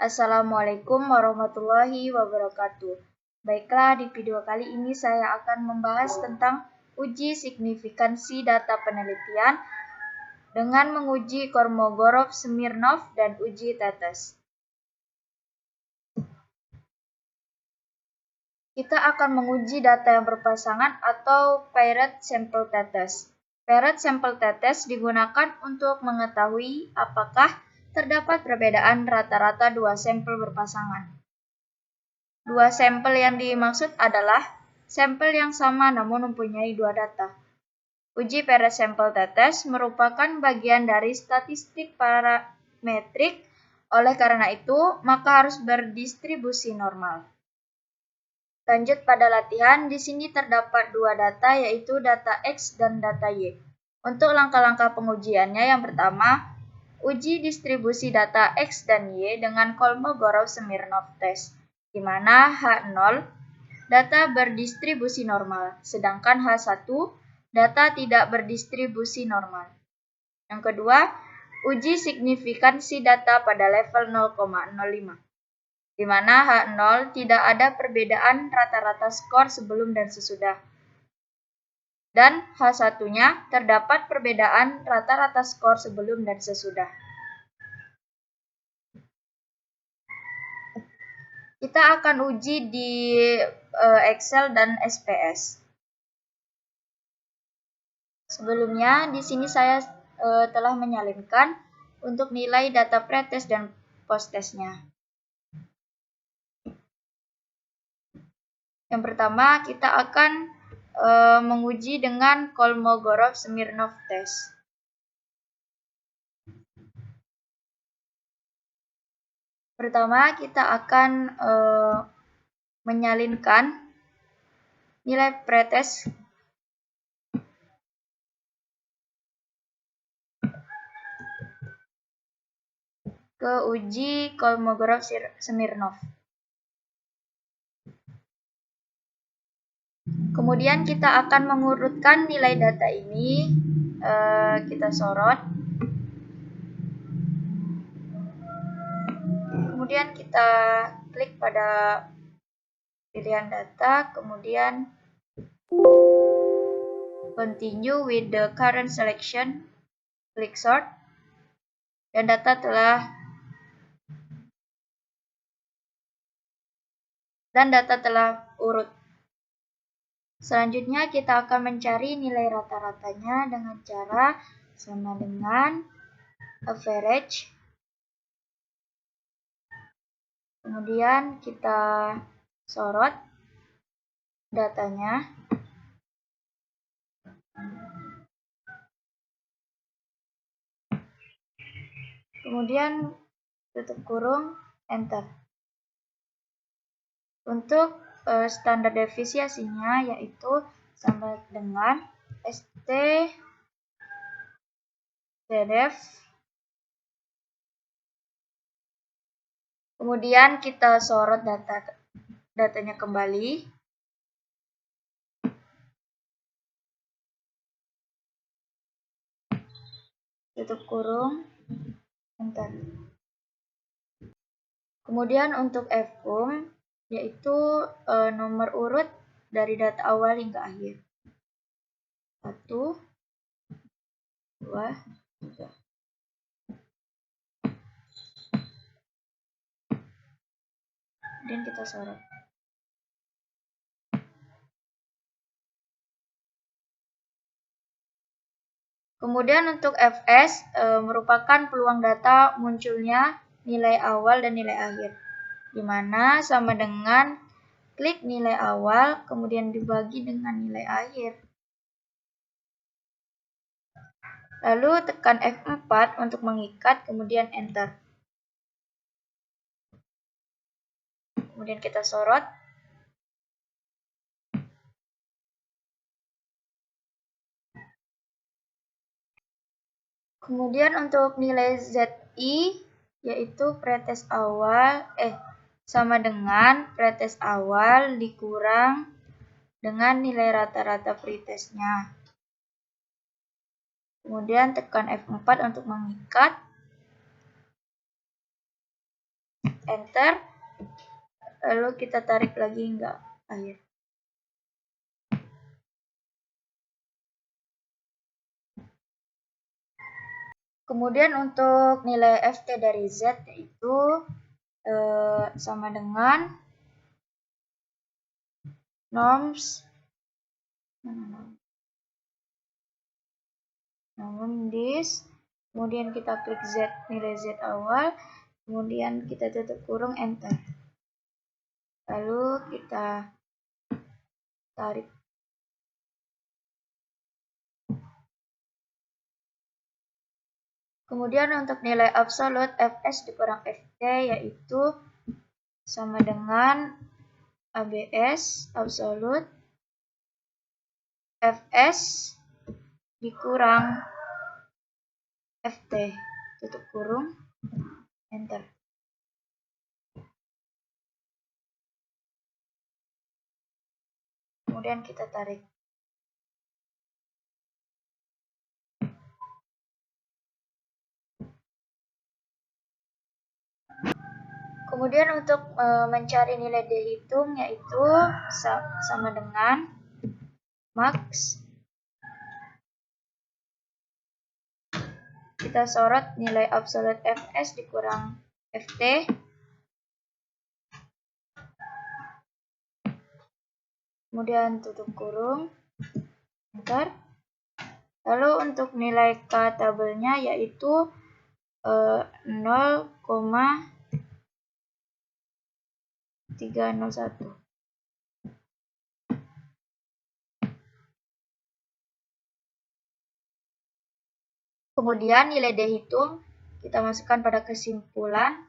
Assalamualaikum warahmatullahi wabarakatuh. Baiklah, di video kali ini saya akan membahas tentang uji signifikansi data penelitian dengan menguji Kolmogorov-Smirnov dan uji tetes. Kita akan menguji data yang berpasangan atau paired sample tetes. Paired sample tetes digunakan untuk mengetahui apakah terdapat perbedaan rata-rata dua sampel berpasangan. Dua sampel yang dimaksud adalah sampel yang sama namun mempunyai dua data. Uji paired sample tetes merupakan bagian dari statistik parametrik, oleh karena itu maka harus berdistribusi normal. Lanjut pada latihan, di sini terdapat dua data yaitu data X dan data Y. Untuk langkah-langkah pengujiannya yang pertama, uji distribusi data X dan Y dengan Kolmogorov-Smirnov test, di mana H0 data berdistribusi normal, sedangkan H1 data tidak berdistribusi normal. Yang kedua, uji signifikansi data pada level 0,05, di mana H0 tidak ada perbedaan rata-rata skor sebelum dan sesudah. Dan H1-nya terdapat perbedaan rata-rata skor sebelum dan sesudah. Kita akan uji di Excel dan SPS. Sebelumnya, di sini saya telah menyalinkan untuk nilai data pretest dan posttestnya. Yang pertama, kita akan menguji dengan Kolmogorov-Smirnov test. Pertama, kita akan menyalinkan nilai pretest ke uji Kolmogorov-Smirnov. Kemudian kita akan mengurutkan nilai data ini, kita sorot. Kemudian kita klik pada pilihan data, kemudian continue with the current selection, klik sort, dan data telah urut. Selanjutnya kita akan mencari nilai rata-ratanya dengan cara sama dengan average. Kemudian kita sorot datanya. Kemudian tutup kurung, enter. Untuk standar deviasinya yaitu sama dengan ST-def. Kemudian kita sorot datanya kembali. Tutup kurung, enter. Kemudian untuk fum yaitu nomor urut dari data awal hingga akhir. 1, 2, 3. Dan kita sorot. Kemudian untuk fs merupakan peluang data munculnya nilai awal dan nilai akhir, di mana sama dengan klik nilai awal kemudian dibagi dengan nilai akhir. Lalu tekan F4 untuk mengikat, kemudian enter. Kemudian kita sorot. Kemudian untuk nilai ZI yaitu pretest awal sama dengan pretest awal dikurang dengan nilai rata-rata pretestnya. Kemudian tekan F4 untuk mengikat. enter, lalu kita tarik lagi hingga akhir. Kemudian untuk nilai FT dari Z yaitu sama dengan norms this, kemudian kita klik Z, nilai Z awal, kemudian kita tutup kurung, enter. Lalu kita tarik. Kemudian untuk nilai absolut Fs dikurang Ft yaitu sama dengan ABS absolut Fs dikurang Ft, tutup kurung, enter. Kemudian kita tarik. Kemudian untuk mencari nilai dihitung yaitu sama dengan max. Kita sorot nilai absolut Fs dikurang Ft. Kemudian tutup kurung, enter. Lalu untuk nilai K tabelnya yaitu 0,301. Kemudian nilai dihitung kita masukkan pada kesimpulan.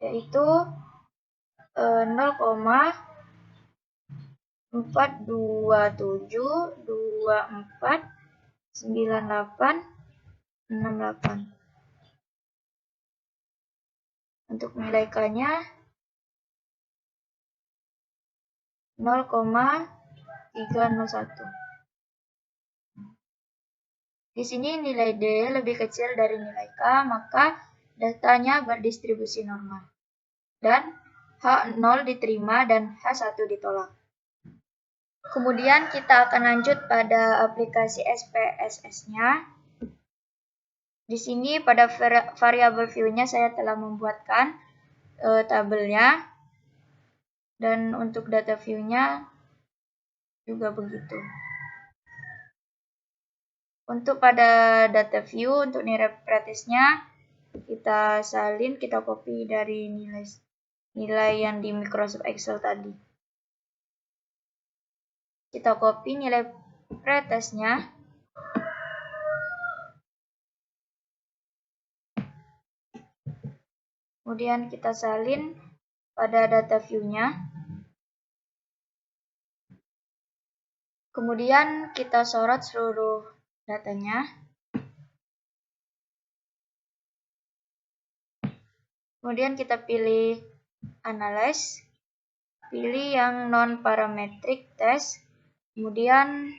Yaitu 0,427249868. Untuk nilai K-nya 0,301. Di sini nilai D lebih kecil dari nilai K, maka datanya berdistribusi normal. Dan H0 diterima dan H1 ditolak. Kemudian kita akan lanjut pada aplikasi SPSS-nya. Di sini pada variabel view-nya saya telah membuatkan tabelnya. Dan untuk data view-nya juga begitu. Untuk pada data view, untuk nilai pretest-nya kita salin, kita copy dari nilai yang di Microsoft Excel tadi. Kita copy nilai pretest-nya. Kemudian kita salin pada data view-nya. Kemudian kita sorot seluruh datanya. Kemudian kita pilih Analyze. Pilih yang non-parametric test. Kemudian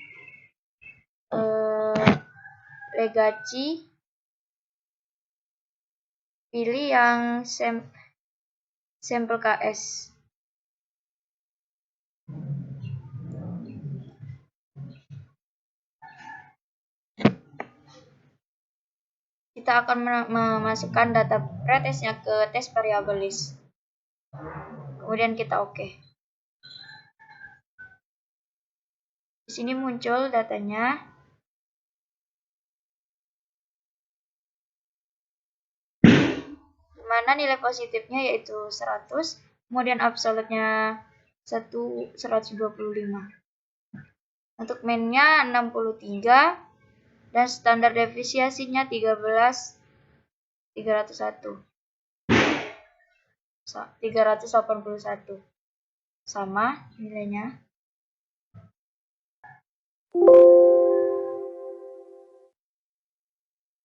legacy. Pilih yang sampel KS. Kita akan memasukkan data pretest-nya ke test variable list. Kemudian kita oke. Di sini muncul datanya. Dimana nilai positifnya yaitu 100, kemudian absolutnya 125. Untuk mean-nya 63 dan standar deviasinya 301. 381. Sama nilainya.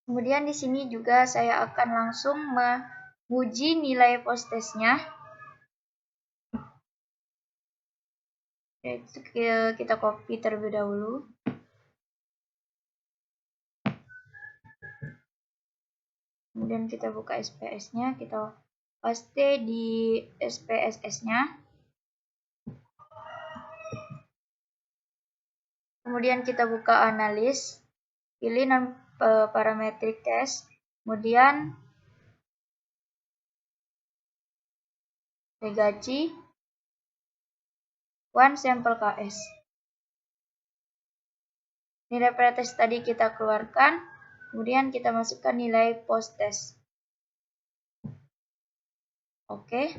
Kemudian di sini juga saya akan langsung menguji nilai post-test-nya. Yaitu kita copy terlebih dahulu. Kemudian kita buka SPSS-nya, kita paste di SPSS-nya. Kemudian kita buka analis, pilih non-parametric test, kemudian regaci one sample KS. Nilai pretest tadi kita keluarkan, kemudian kita masukkan nilai post test. Oke.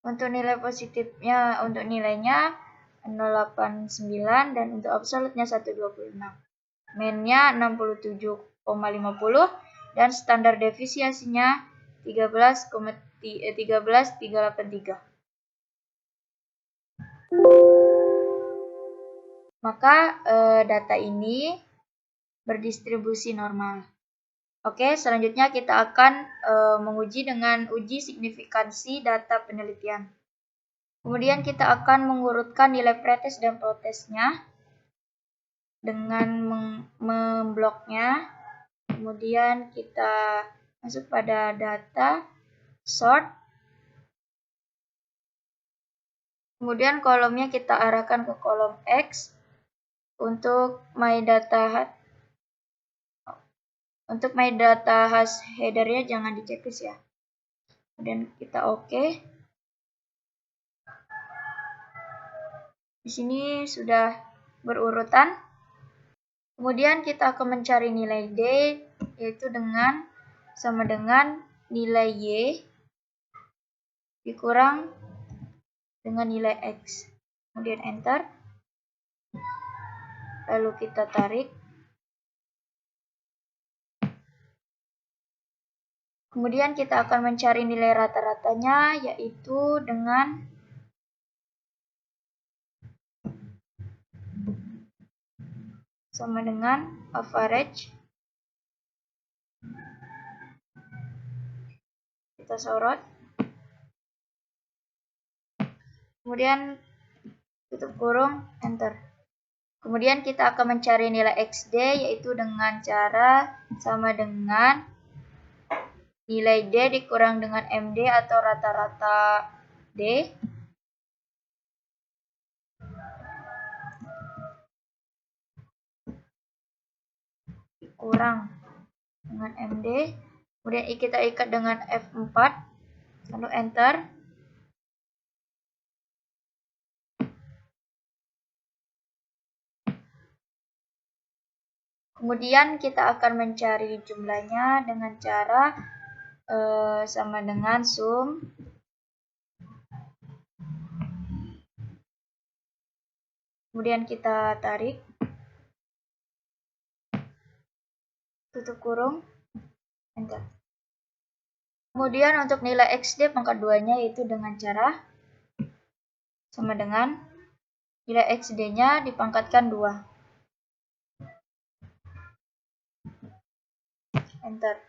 Untuk nilai positifnya, untuk nilainya 0,89 dan untuk absolutnya 126. Mean-nya 67,50 dan standar deviasinya 13,383. Maka data ini berdistribusi normal. Oke, selanjutnya kita akan menguji dengan uji signifikansi data penelitian. Kemudian kita akan mengurutkan nilai pretest dan protestnya dengan membloknya. Kemudian kita masuk pada data, sort. Kemudian kolomnya kita arahkan ke kolom X. Untuk my data hash header-nya jangan di-checklist ya. Kemudian kita oke. Di sini sudah berurutan. Kemudian kita akan mencari nilai D, yaitu sama dengan nilai Y dikurang dengan nilai X. Kemudian enter. Lalu kita tarik. Kemudian kita akan mencari nilai rata-ratanya, yaitu dengan sama dengan average. Kita sorot. Kemudian tutup kurung, enter. Kemudian kita akan mencari nilai XD, yaitu dengan cara sama dengan nilai D dikurang dengan MD atau rata-rata D. Dikurang dengan MD. Kemudian kita ikat dengan F4. Lalu enter. Kemudian kita akan mencari jumlahnya dengan cara sama dengan sum. Kemudian kita tarik. Tutup kurung. Enter. Kemudian untuk nilai XD pangkat 2-nya yaitu dengan cara sama dengan nilai XD-nya dipangkatkan 2. Enter.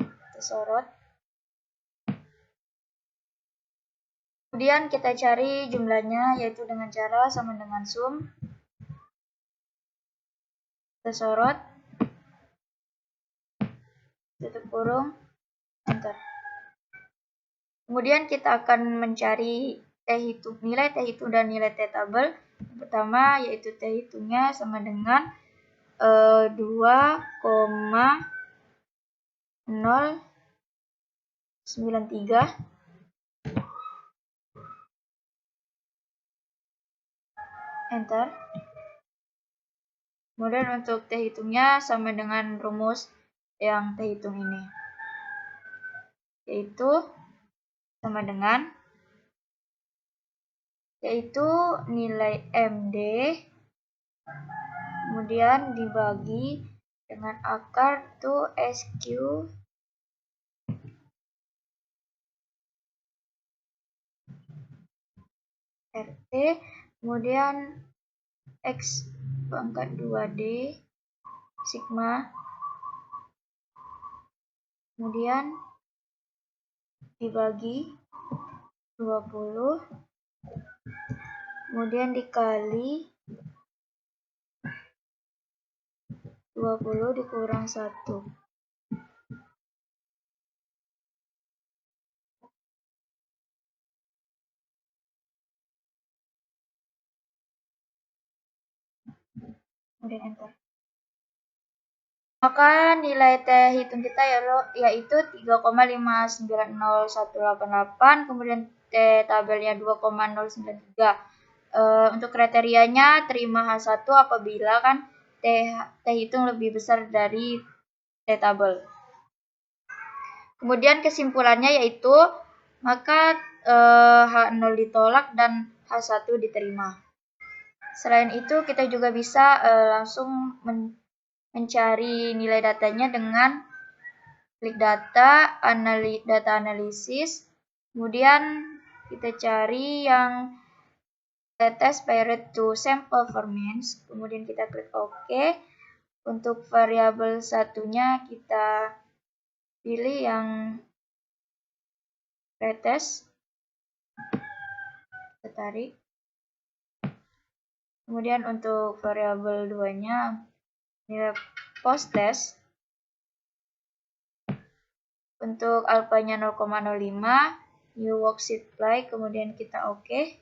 Kita sorot. Kemudian kita cari jumlahnya yaitu dengan cara sama dengan sum. Kita sorot. Tutup kurung. Enter. Kemudian kita akan mencari nilai T hitung dan nilai T tabel. Yang pertama yaitu T hitungnya sama dengan 2,093. Enter. Kemudian untuk T hitungnya sama dengan rumus yang T hitung ini, yaitu sama dengan nilai MD kemudian dibagi dengan akar to SQ RT kemudian X pangkat 2D sigma kemudian dibagi 20 kemudian dikali 20 dikurang 1. Kemudian enter. Maka nilai T hitung kita yaitu 3,59018, kemudian T tabelnya 2,093. Untuk kriterianya terima H1 apabila kan T hitung lebih besar dari T tabel. Kemudian kesimpulannya yaitu maka H0 ditolak dan H1 diterima. Selain itu kita juga bisa langsung mencari nilai datanya dengan klik data analisis, kemudian kita cari yang tetes paired to sample performance, kemudian kita klik OK. Untuk variabel satunya kita pilih yang pretest, kita tarik. Kemudian untuk variabel 2-nya nilai post test. Untuk alfanya 0,05, new worksheet apply, kemudian kita OK.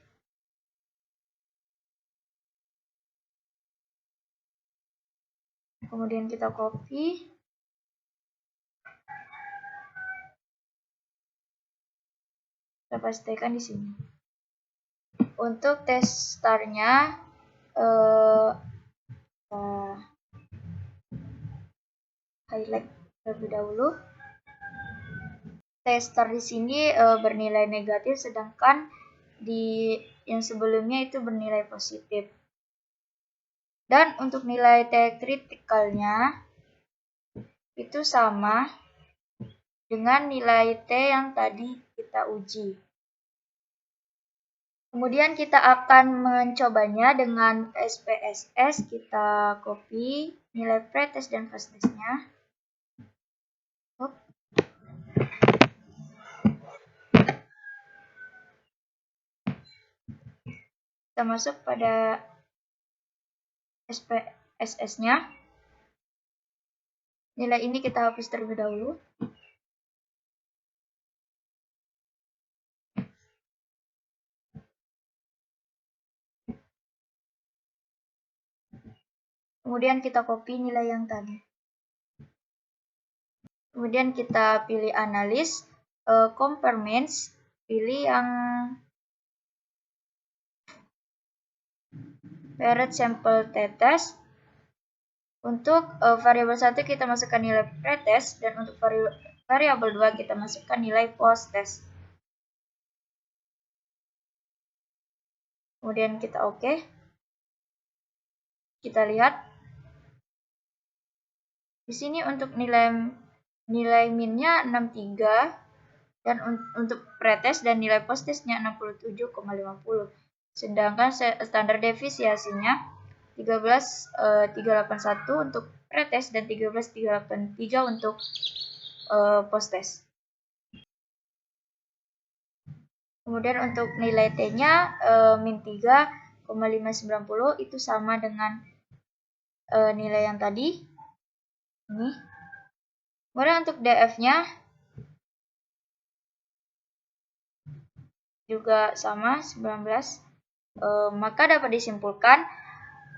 Kemudian kita copy. Kita pastikan di sini. Untuk tes startnya highlight terlebih dahulu. Tester di sini bernilai negatif, sedangkan di yang sebelumnya itu bernilai positif. Dan untuk nilai T kritikalnya itu sama dengan nilai T yang tadi kita uji. Kemudian kita akan mencobanya dengan SPSS, kita copy nilai pretest dan post testnya. Kita masuk pada SPSS-nya. Nilai ini kita hapus terlebih dahulu. Kemudian kita copy nilai yang tadi. Kemudian kita pilih analis, comparements, pilih yang paired sample t-test. Untuk variabel 1 kita masukkan nilai pretest, dan untuk variabel 2 kita masukkan nilai post test. Kemudian kita OK. Kita lihat di sini untuk nilai minnya 63, dan untuk pretest dan nilai post testnya 67,50. Sedangkan standar defisiasinya 13.381 untuk pretest dan 13.383 untuk post test. Kemudian untuk nilai T-nya min 3,590 itu sama dengan nilai yang tadi. Ini. Kemudian untuk DF-nya juga sama 19. Maka dapat disimpulkan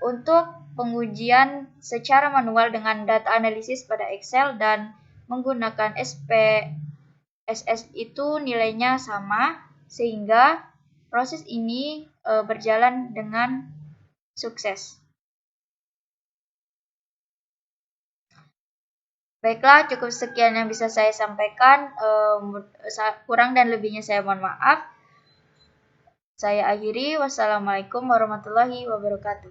untuk pengujian secara manual dengan data analisis pada Excel dan menggunakan SPSS itu nilainya sama, sehingga proses ini berjalan dengan sukses. Baiklah, cukup sekian yang bisa saya sampaikan. Kurang dan lebihnya saya mohon maaf. Saya akhiri. Wassalamualaikum warahmatullahi wabarakatuh.